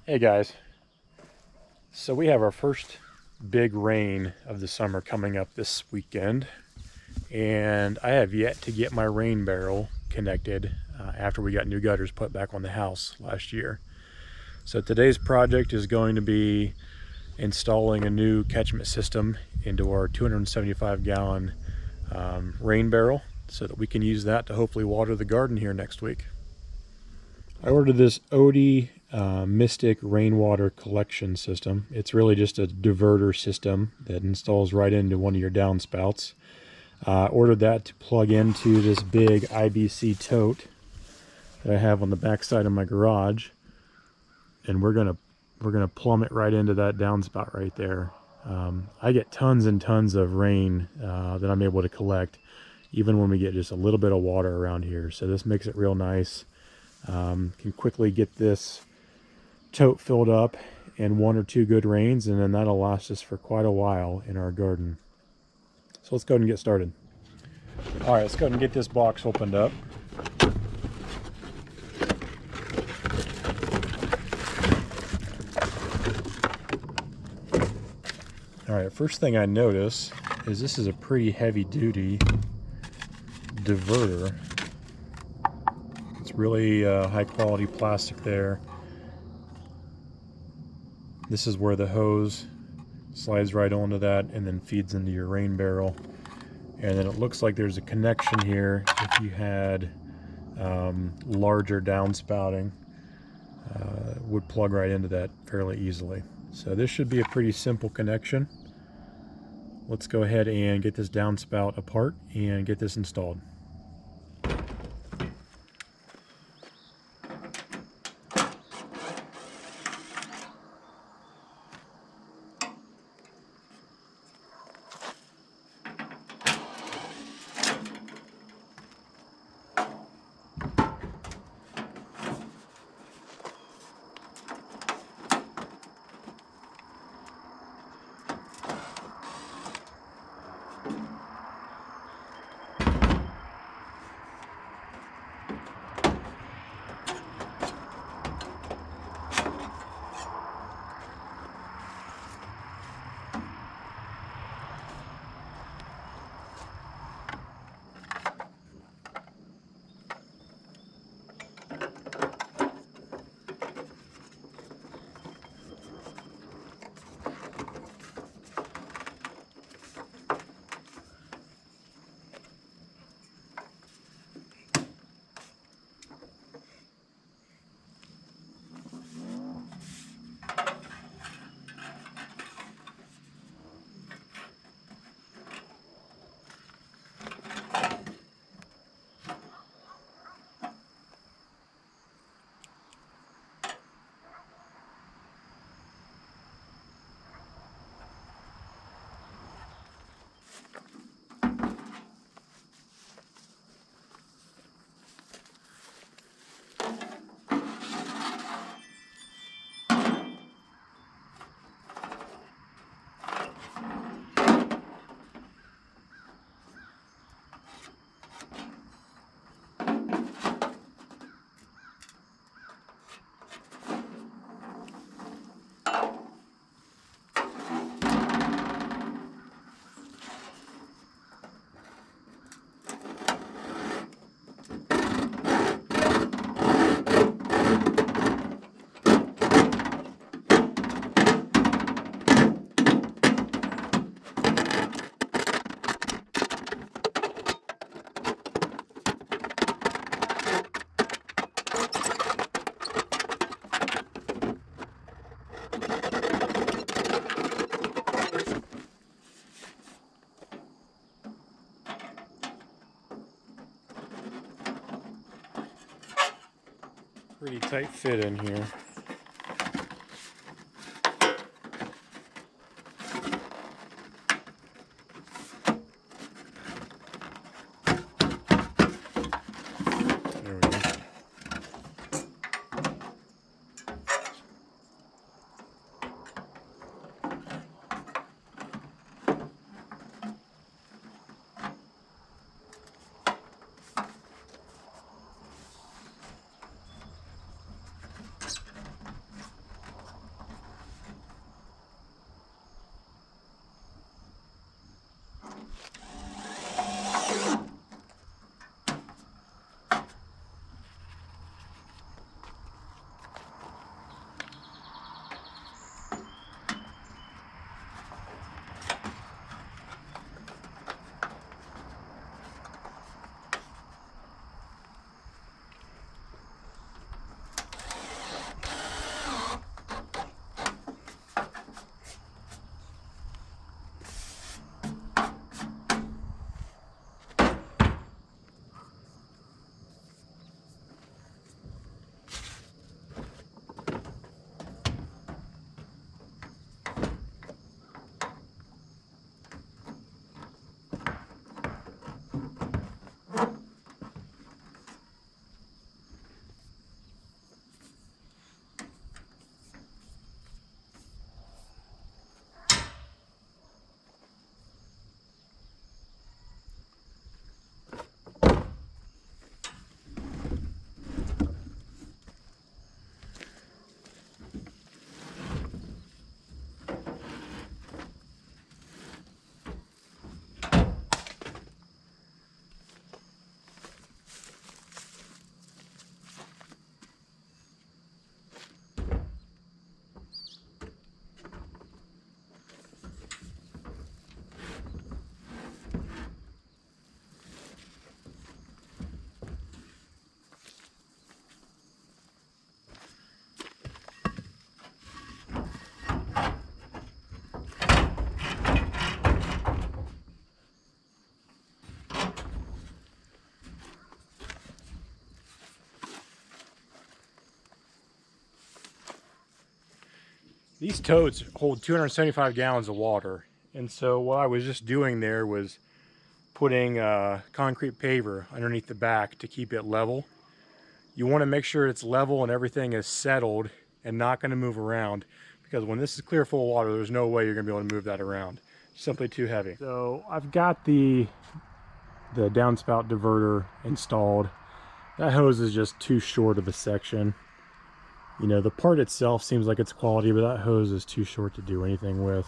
Hey guys, so we have our first big rain of the summer coming up this weekend, and I have yet to get my rain barrel connected after we got new gutters put back on the house last year. So today's project is going to be installing a new catchment system into our 275 gallon rain barrel so that we can use that to hopefully water the garden here next week. I ordered this Oatey Mystic rainwater collection system. It's really just a diverter system that installs right into one of your downspouts. Ordered that to plug into this big IBC tote that I have on the back side of my garage, and we're gonna plumb it right into that downspout right there. I get tons and tons of rain that I'm able to collect, even when we get just a little bit of water around here. So this makes it real nice. Can quickly get this tote filled up in one or two good rains, and then that'll last us for quite a while in our garden. So let's go ahead and get started. All right, let's go ahead and get this box opened up. All right, first thing I notice is this is a pretty heavy duty diverter. It's really high quality plastic there. This is where the hose slides right onto that and then feeds into your rain barrel. And then it looks like there's a connection here if you had larger downspouting. Would plug right into that fairly easily. So this should be a pretty simple connection. Let's go ahead and get this downspout apart and get this installed. Pretty tight fit in here. There we go. These totes hold 275 gallons of water. And so what I was just doing there was putting concrete paver underneath the back to keep it level. You want to make sure it's level and everything is settled and not going to move around, because when this is clear full of water, there's no way you're going to be able to move that around. It's simply too heavy. So I've got the downspout diverter installed. That hose is just too short of a section. You know, the part itself seems like it's quality, but that hose is too short to do anything with.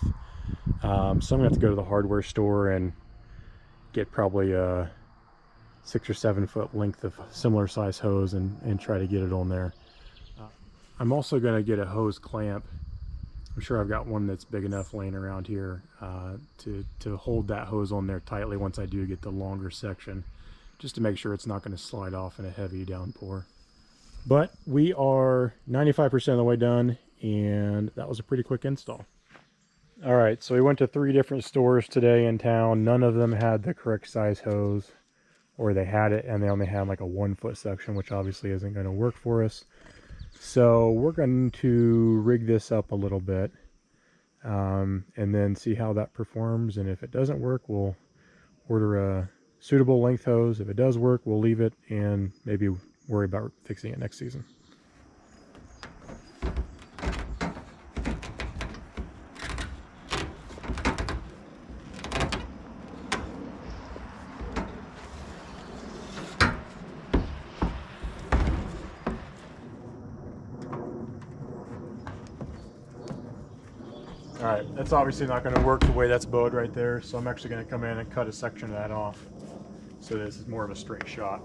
So I'm gonna have to go to the hardware store and get probably a 6 or 7 foot length of similar size hose and try to get it on there. I'm also gonna get a hose clamp. I'm sure I've got one that's big enough laying around here to hold that hose on there tightly once I do get the longer section, just to make sure it's not going to slide off in a heavy downpour. But we are 95% of the way done, and that was a pretty quick install. All right, so we went to 3 different stores today in town. None of them had the correct size hose, or they had it and they only had like a 1 foot section, which obviously isn't going to work for us. So we're going to rig this up a little bit and then see how that performs. And if it doesn't work, we'll order a suitable length hose. If it does work, we'll leave it and maybe worry about fixing it next season. All right, that's obviously not going to work the way that's bowed right there, so I'm actually going to come in and cut a section of that off so this is more of a straight shot.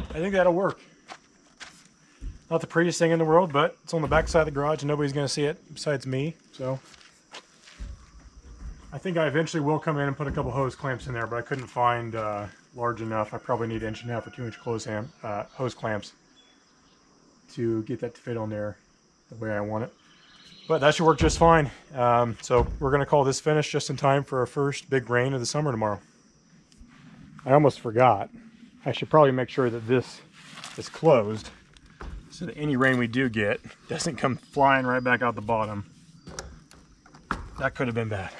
I think that'll work. Not the prettiest thing in the world, but it's on the back side of the garage and nobody's going to see it besides me. So I think I eventually will come in and put a couple hose clamps in there, but I couldn't find large enough. I probably need 1.5 or 2 inch hose clamps to get that to fit on there the way I want it. But that should work just fine. So we're going to call this finished just in time for our first big rain of the summer tomorrow. I almost forgot. I should probably make sure that this is closed so that any rain we do get doesn't come flying right back out the bottom. That could have been bad.